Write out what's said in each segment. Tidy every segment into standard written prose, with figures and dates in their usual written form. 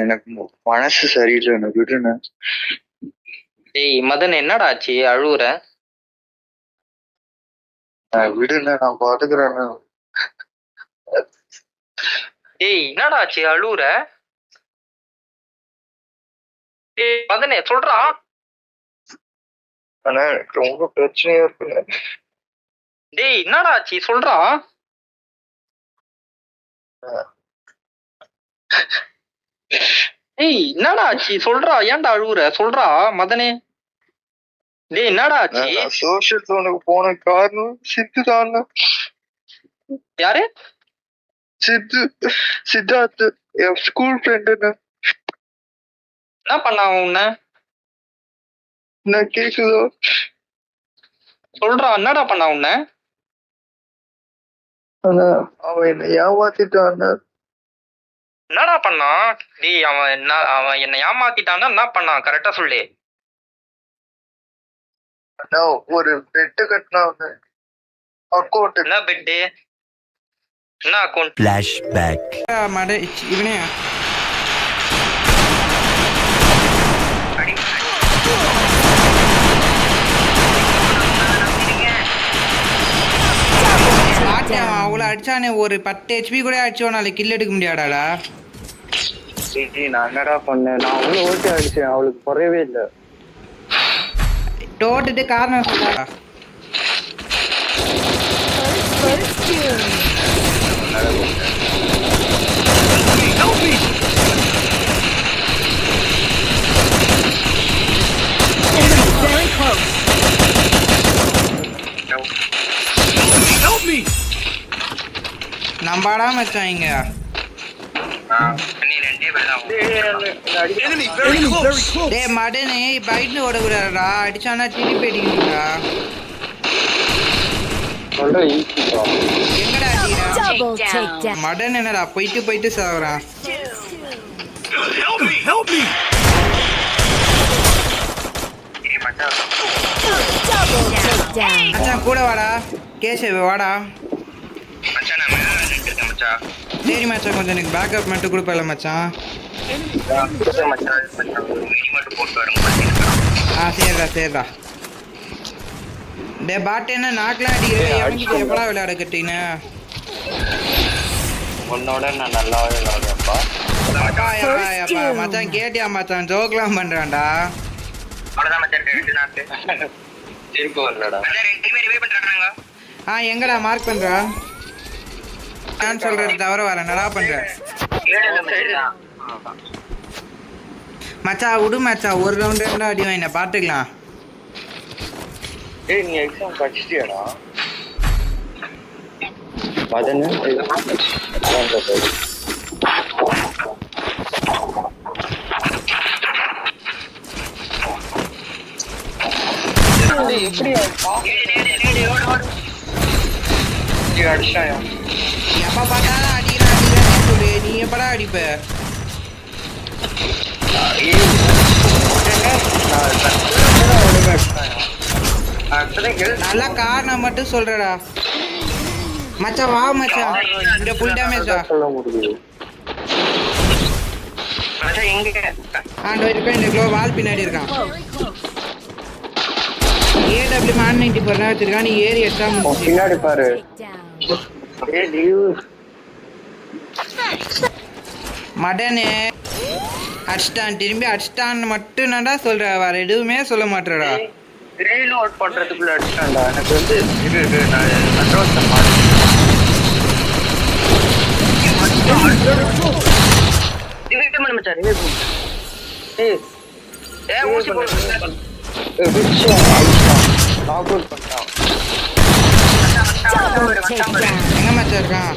எனக்கு மனசு சரியில்லை விடுண்ண. டேய் மதன் என்னடா ஆச்சு அழுவுற? விடுண்ண நான் பாத்துக்கிறேன். டேய் என்னடா ஆச்சு அழுவுற? டேய் மதனே சொல்றா. ஆனா எனக்கு ரொம்ப பிரச்சனையா இருக்குண்ண. டேய் என்னடா ஆச்சு சொல்றா. டேய் என்னடா ஆச்சு சொல்றா, ஏன்டா அழுவுற சொல்றா மதனே. டேய் என்னடா ஆச்சு? சோஷியல் ஜோனுக்கு போன காரணம் சித்து தான். யாரு? சித்தார்த் என் ஸ்கூல் ஃப்ரெண்டுன்னு. என்ன பண்ணா உன்ன? என்ன கேக்குதோ சொல்றா என்னடா பண்ணா உன்ன? அவன் என்ன ஏமாத்திட்டான். என்னடா பண்ணான்? டேய் அவன் என்ன ஏமாத்திட்டான்னா என்ன பண்ணான் கரெக்டா சொல்லு. ஒரு பெட்டு கட்டினா அக்கௌண்ட். என்ன பெட்டு? என்ன அக்கௌண்ட்? ஃபிளாஷ்பேக். இவனே அவ்வளோ அடிச்சானே, ஒரு 10 HP கூட அடிச்சோனால கில் எடுக்க முடியாடாடா. நான் என்னடா பண்ணேன்? நான் அவ்வளோ ஓட்டி அடிச்சேன், அவளுக்கு குறையவே இல்லை. டோட்டுட்டு காரணம் சொல்றா. நம்பாடா மச்சான் இங்க. டேய் மடனே பைட்னு ஓடக்கூடாதுடா, அடிச்சானா திருப்பி அடிக்கணும்டா. எங்கடா அடிக்கிறா மடன்? என்னடா போயிட்டு சாகுறான். மச்சான் கூட வாடா, கேசவ் வாடா. சரி மச்சான் கொஞ்சம் எனக்கு பேக்கப் மட்டும் கொடுப்பல மச்சான். சரிடா. டே பாட்டு என்ன நாக்கெல்லாம் அடிக்கிறேன், எப்படா விளையாட கட்டின? உன்னோட நான் நல்லாவே விளையாடுறேன்ப்பா. மச்சான் கேட்டியா மச்சான், ஜோக்லாம் பண்றான்டா. எங்கடா மார்க் பண்றா? நான் சொல்றது தவிர வர நல்லா பண்ற மச்சா. விடு மச்சா, ஒரு ரவுண்ட் ரெண்டா அடிவா, என்ன பாத்துக்கலாம். ஏய் நீ எக்ஸாம் படிச்சிட்டியாடா? மதன் எப்ப பார்த்தாலும் அடிக்கிறான் சொல்லு, நீ எப்படா அடிப்ப? நல்லா காரணம் மட்டும் சொல்றடா மச்சான். வா மச்சான், இந்த ஃபுல் டேமேஜா இருக்கான். இந்த க்ளோ வால் பின்னாடி இருக்கான். AW man 90 போறா வச்சிருக்கான். நீ ஏறி எட்டா பின்னாடி பாரு. மடனே அடிச்சிட்டான், திரும்பி அடிச்சிட்டான்னு மட்டும் நான்டா சொல்ற, வேற எதுவுமே சொல்ல மாட்டேடா. ரீலோட் பண்றதுக்குள்ள அடிச்சான்டா. எனக்கு வந்து எங்க மச்சா இருக்கான்?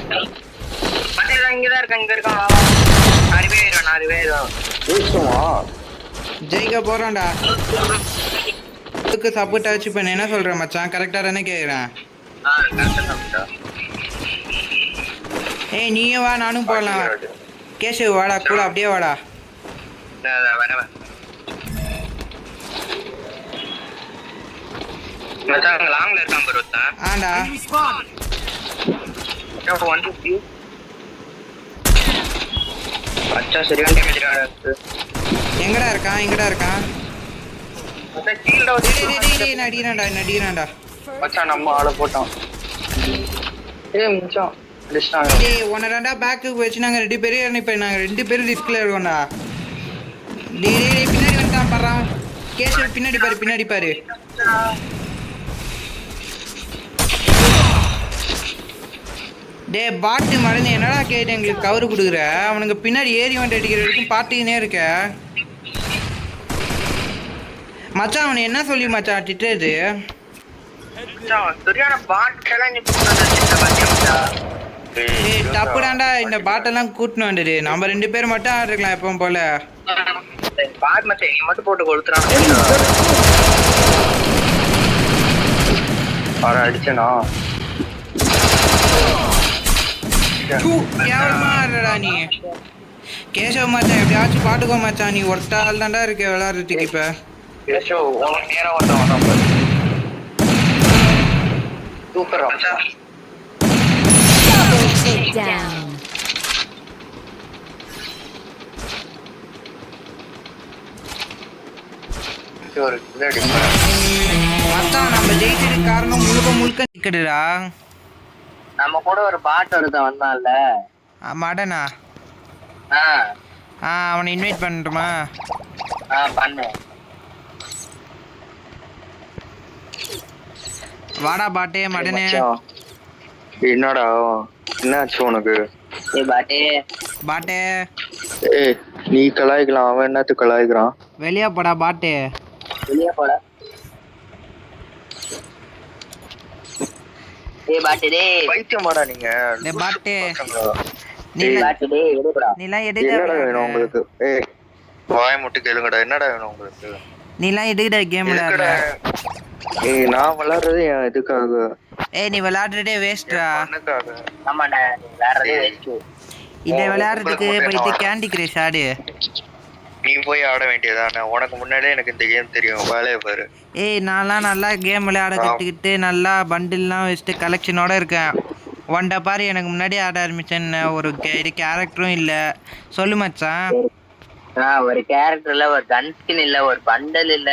ஜெயிக்க போறான்டா. சப்போர்ட் ஆச்சு பண்ண என்ன சொல்ற மச்சான்? கரெக்டா தானே கேக்குறேன். ஏய் நீயும் வா, நானும் போடலாம். கேஷவ் வாடா கூட, அப்படியே வாடா. ஆண்டா மச்சான் சரியான டேமேஜ். எங்கடா இருக்கான் மச்சான் கீழ டேய் நடிக்கிறான்டா மச்சான் நம்ம ஆளை போட்டோம். மச்சான் அடிச்சிட்டாங்க. டேய் உன்னடா பேக்குக்கு வச்சு நாங்க 2 பேரும் இப்ப நாங்க 2 பேரும் ரிஸ்க்ல இருக்கோம்டா. டேய் பின்னாடி வந்துட்டான் பாறா. கேஷ் பின்னாடி பாரு. டேய் பாட்டு மடனே என்னடா கேட்டு எங்களுக்கு கவர் கொடுக்குற? அவனுக்கு பின்னாடி ஏறி வந்து அடிக்கிற வரைக்கும் பாட்டுக்கினே இருக்க மச்சான். அவனை என்ன சொல்லி மச்சான் திட்டுறது? சரியான பாட்டெல்லாம் நீ போடுறா. ஏய் தப்புடாண்டா, இந்த பாட்டெல்லாம் கூட்டினு வந்துடு. நம்ம 2 பேர் மட்டும் ஆடுறலாம் எப்பவும் போல. பாட் மச்சான் நீ மட்டும் போட்டு கொளுத்துறான். ஆற அடிச்சனா கேவலமா ஆடுறடா நீ. கேசவ மச்சான் எப்படியாச்சும் பாட்டுக்கோ மச்சான். நீ ஒருத்த ஆள் தான்டா இருக்க விளையாடுறதுக்கு. இப்ப கேஷோ உனக்கு நேரா வந்தான் சூப்பர் மச்சான். ஒரு மச்சான் நம்ம ஜெயிச்சதுக்கு காரணம் முழுக்க நிக்கடுடா. நம்ம கூட ஒரு பாட்டு ஒருத்தன் வந்தான்ல மடனா. அவனை இன்வைட் பண்ணட்டுமா? பண்ணு. வாடா பாட்டே மடனே. என்னடா என்னாச்சு உனக்கு? பாட்டே ஏய் நீ கலாய்க்கலாம், அவன் என்னத்துக்கு கலாய்க்கிறான்? வெளியே போடா பாட்டே. வெளியே போடா. பைத்தியமாடா நீங்க? பாட்டே நீலாம் என்னடா வேணும் உங்களுக்கு? ஏய் வாய் முட்டு கேளுங்கடா. என்னடா வேணும் உங்களுக்கு? நீலாம் எதுக்குடா கேம் விளையாடுற? ஏய் நான் விளையாடுறது என் இதுக்காக. ஏய் நீ விளையாடுறதே வேஸ்ட்ரா. ஆமாடா நீ விளையாடுறதே வேஸ்ட். இத விளையாடுறதுக்கு போயிட்டு கேண்டி கிரஷ் ஆடு. நீ போய் ஆட வேண்டியதானே? உனக்கு முன்னாடியே எனக்கு இந்த கேம் தெரியும். வேலையை பாரு. ஏய் நான்லாம் நல்லா கேம் விளையாட கற்றுக்கிட்டு நல்லா பண்டில்லாம் வச்சுட்டு கலெக்ஷனோட இருக்கேன். ஒன்றை பாரு எனக்கு முன்னாடி ஆட ஆரம்பிச்சேன்னு ஒரு கேரக்டரும் இல்லை. சொல்லு மச்சான். ஒரு கேரக்டர் இல்ல, ஒரு கன் ஸ்கின் இல்ல, ஒரு பண்டல் இல்ல.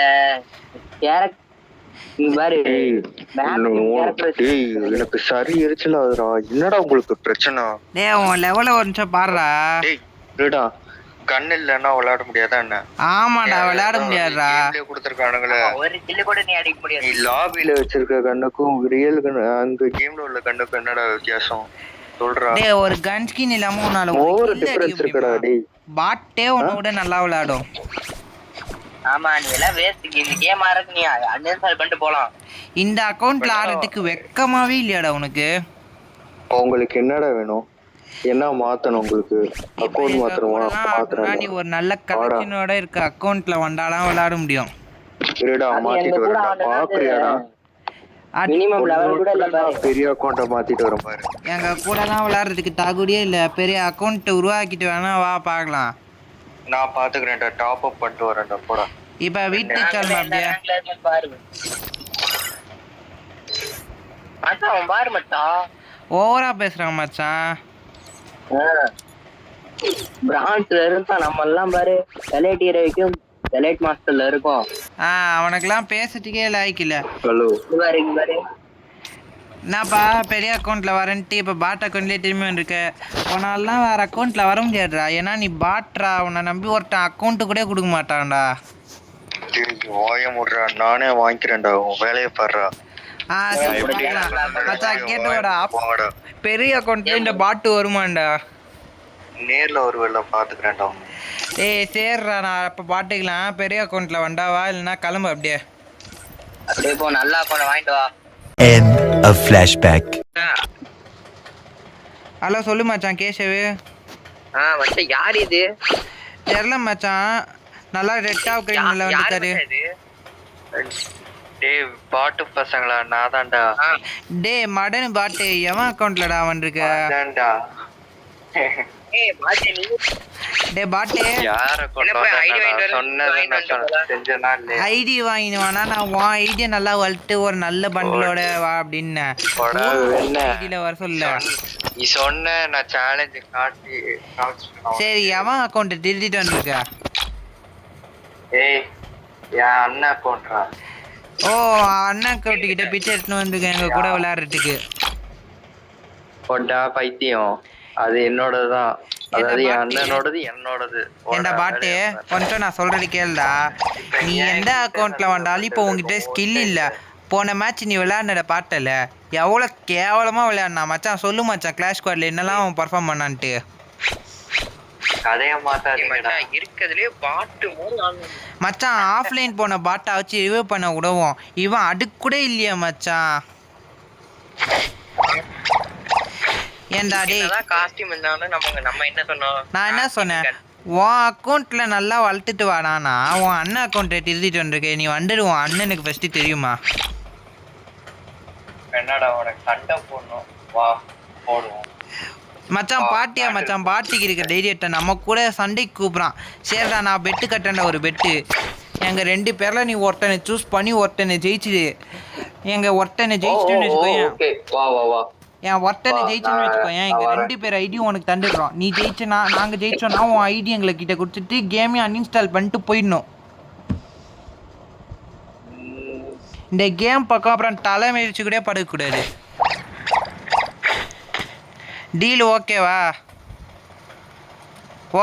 எனக்கு சரி எரிச்சல் ஆகுதுடா. என்னடா உங்களுக்கு பிரச்சனை? டேய் உன் லெவல ஒரு நிமிஷம் பாருடா. டேய் கண்ணு இல்லன்னா விளையாட முடியாதா என்ன? ஆமாடா விளையாட முடியாதுடா. கொடுத்துருக்கானுங்களே ஒரு கில்லு கூட நீ அடிக்க முடியாது. நீ லாபில வச்சிருக்க கண்ணுக்கும் ரியல் கண்ணு அங்க கேம்ல உள்ள கண்ணுக்கும் என்னடா வித்தியாசம் சொல்றா? டேய் ஒரு கன் ஸ்கின் இல்லாம உன்னால ஒரு டிஃபரன்ஸ் இருக்குடா. டேய் பாட்டே உன்னை விட நல்லா விளையாடும். ஆமா நீ எல்லாம் வேஸ்ட். இந்த கேம் ஆறதுக்கு நீ அன்இன்ஸ்டால் பண்ணிட்டு போலாம். இந்த அக்கவுண்ட்ல ஆடுறதுக்கு வெக்கமாவே இல்லையாடா உனக்கு? உங்களுக்கு என்னடா வேணும்? என்ன மாத்தணும் உங்களுக்கு? அக்கவுண்ட் மாத்தணும். நீ ஒரு நல்ல கலெக்ஷனோட இருக்க அக்கவுண்ட்ல வந்தாதான் விளையாட முடியும். இருடா மாத்திட்டு வரேன். பாக்குறியாடா? மினிமம் லெவல் கூட இல்ல பாரு. பெரிய அக்கவுண்ட மாத்திட்டு வரேன் பாரு. எங்க கூடலாம் விளையாடுறதுக்கு தகுதியே இல்ல. பெரிய அக்கவுண்ட் உருவாக்கிட்டு வேணா வா பாக்கலாம். நான் பாத்துக்கிறேன்டா. டாப் அப் பண்ணிட்டு வரேன்டா. போடா இப்ப வீட்டுக்கு கிளம்பு. அப்படியே பாரு மச்சான். பாரு மச்சான் ஓவரா பேசுறான் மச்சான். பிரான்ஸ்ல இருந்தா நம்ம எல்லாம் பாரு எலைட் ஹீரோய்க்கும் எலைட் மாஸ்டர்ல இருக்கும். அவனுக்குலாம் பேசுறதுக்கே லாய்க்கு இல்ல. ஹலோ பாரு என்னப்பா பெரிய அக்கௌண்ட்ல வரேன்ட்டு இப்ப பாட் அக்கௌண்ட்லயே திரும்பி வந்துருக்க. உன்னாலாம் வேற அக்கௌண்ட்ல வர முடியாதுடா. ஏன்னா நீ பாட்ரா. உன்னை நம்பி ஒருத்தன் அக்கௌண்ட் கூட கொடுக்க மாட்டான்டா. வாய முடுறா. நானே வாங்கிக்கிறேன்டா. உன் வேலையை பாடுறா. கேட்டுவாடா பெரிய அக்கௌண்ட்ல இந்த பாட்டு வருமாண்டா. நேர்ல ஒரு வேலை பாத்துக்கிறேன்டா. ஏய் சேர்றா நான் அப்ப பாட்டுக்கலாம். பெரிய அக்கௌண்ட்ல வந்தாவா இல்லைன்னா கிளம்பு. அப்படியே போ. நல்லா அக்கௌண்ட் வாங்கிட்டு வா. End of flashback. ஹலோ சொல்லு மச்சான். கேஷவு மச்சான் யார் இது? தெரியல மச்சான். நல்லா ரெட்டா கிரீன்ல வந்துட்டாரு. டேய் பாட்டு பசங்களா? நான் தான்டா. டேய் மடன் பாட்டு எவன் அக்கௌண்ட்லடா வந்திருக்க? அதான்டா. ஏய் பாட்டு நீ டே பாட்டு யார கொண்டு சொன்னதை நான் செஞ்சனா இல்லையா? ஐடி வாங்கினுவானா நான் உன் ஐடியா நல்லா வளர்த்து ஒரு நல்ல பண்டலோட வா அப்படின்னேன். ஐடியில வர சொல்ல நீ சொன்ன நான் சேலஞ்ச் காட்டி காமிச்சிட்டேன். சரி எவன் அக்கௌண்ட் திருடிட்டு வந்திருக்க? ஏய் என் அண்ணன் அக்கௌண்ட்ரா. ஓ அண்ணன் அக்கௌண்ட் கிட்ட பிச்சை எடுத்துன்னு வந்திருக்கேன் எங்க கூட விளையாடுறதுக்கு. கொண்டா பைத்தியம், அது என்னோடதான். அதாவது என் அண்ணனோடது என்னோடது. ஏண்டா பாட்டு கொஞ்சம் நான் சொல்றது கேளுடா. நீ எந்த அக்கௌண்ட்ல வந்தாலும் இப்போ உங்ககிட்ட ஸ்கில் இல்ல. போன மேட்ச் நீ விளையாடுன பாட்டல எவ்வளோ கேவலமா விளையாடினா மச்சான். சொல்லு மச்சான் கிளாஷ் ஸ்குவாட்ல என்னெல்லாம் அவன் பர்ஃபார்ம் பண்ணான்ட்டு. கதைய மாட்டாதீங்கடா. இருக்கிறதுலே பாட்டு மச்சான் ஆஃப்லைன் போன பாட்டை வச்சு ரிவ்யூ பண்ண விடவும் இவன் அதுக்கு கூட இல்லையா மச்சான். ஏண்டா டேய் காஸ்டியூம் இருந்தாலும் நம்ம என்ன சொன்னோம்? நான் என்ன சொன்னேன், உன் அக்கௌண்ட்ல நல்லா வளர்த்துட்டு வாடானா உன் அண்ணன் அக்கௌண்ட்டை திருத்திட்டு வந்திருக்கேன். நீ வந்துடு, உன் அண்ணனுக்கு ஃபர்ஸ்ட் தெரியுமா? என்னடா உனக்கு சண்டை போடணும், வா போடுவோம் மச்சான். பாட்டியா மச்சான், பாட்டிக்கு இருக்க தைரியத்தை நம்ம கூட சண்டைக்கு கூப்பிட்றான். சரிடா நான் பெட்டு கட்டேன்டா ஒரு பெட்டு. எங்கள் 2 பேரில் நீ ஒருத்தனை சூஸ் பண்ணி ஒருத்தனை ஜெயிச்சுது. எங்கள் ஒருத்தனை ஜெயிச்சுட்டுன்னு வச்சுக்கோயேன். என் ஒருத்தனை ஜெயிச்சுன்னு வச்சுக்கோயேன், எங்கள் 2 பேர் ஐடியும் உனக்கு தந்துடுறோம். நீ ஜெயிச்சுனா நாங்கள் ஜெயிச்சோன்னா உன் ஐடி எங்களை கிட்ட கொடுத்துட்டு கேமையும் அன்இன்ஸ்டால் பண்ணிட்டு போயிடணும். இந்த கேம் பக்கம் அப்புறம் தலை மிதிச்சு கூட படுக்கக்கூடாது. டீல் ஓகேவா?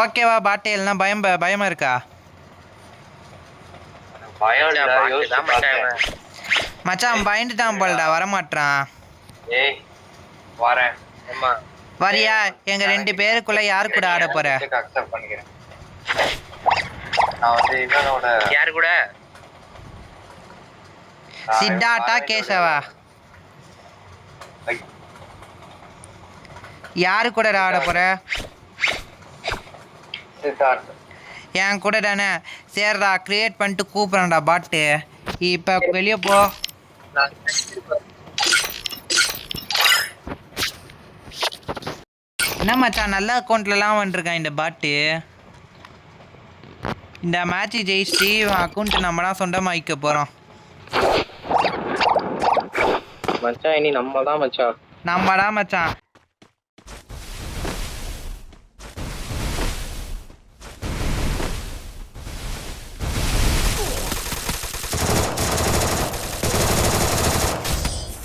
ஓகேவா பாட்டே? இல்லைன்னா பயமா இருக்கா? மச்சான் பயந்துட்டான் போலடா, வரமாட்டான். வரியா? எங்க 2 பேருக்குள்ள யாரு கூட ஆட போற? யாரு கூட? சித்தார்த்தா கேசவா? யாரு கூட ஆட போற? என் கூட தானே? சரிடா கிரியேட் பண்ணிட்டு கூப்பிட்றேன்டா பாட்டு. இப்போ வெளியே போ. என்ன மச்சான் நல்ல அக்கௌண்ட்லலாம் வந்துருக்கான் இந்த பாட்டு. இந்த மேட்ச் ஜெயிச்சுட்டு அக்கௌண்ட் நம்ம தான் சொந்தமாக்கிக்க போகிறோம் மச்சான். இனி நம்ம தான் மச்சான். நம்மடா மச்சான்.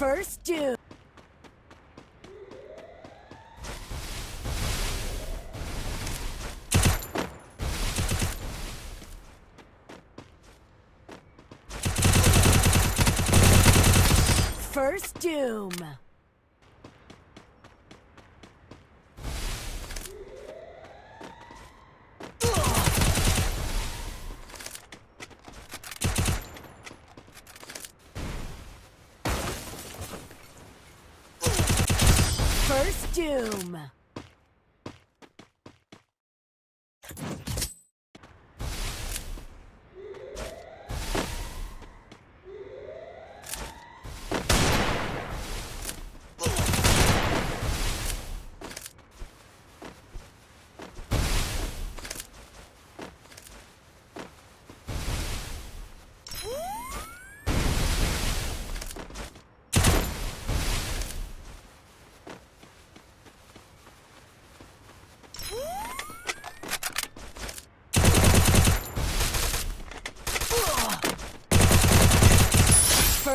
First dude. First doom. First doom.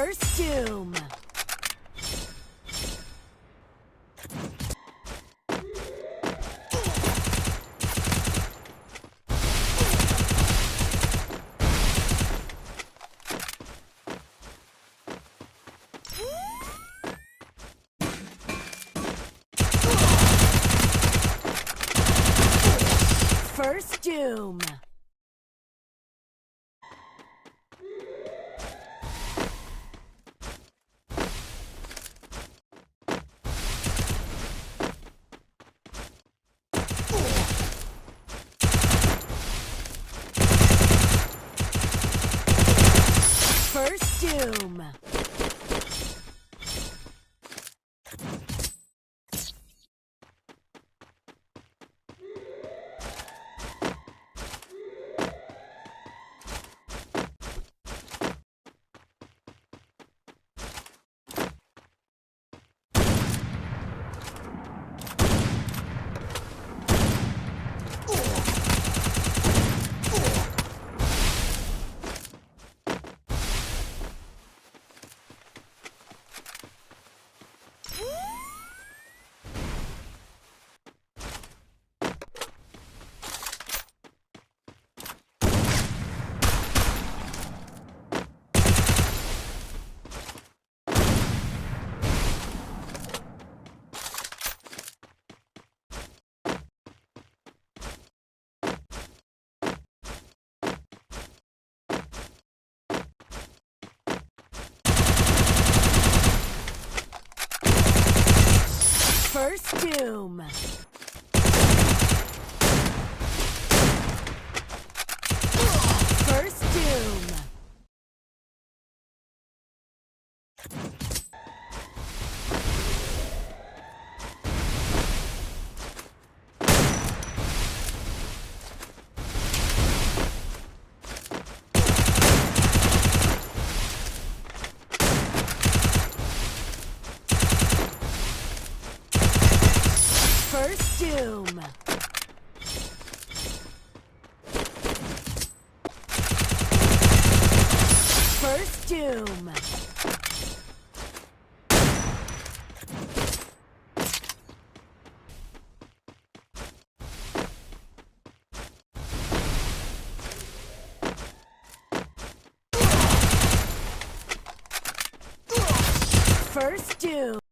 First doom. First doom. First doom. First Doom. First Doom. First Doom. First Doom. First Doom.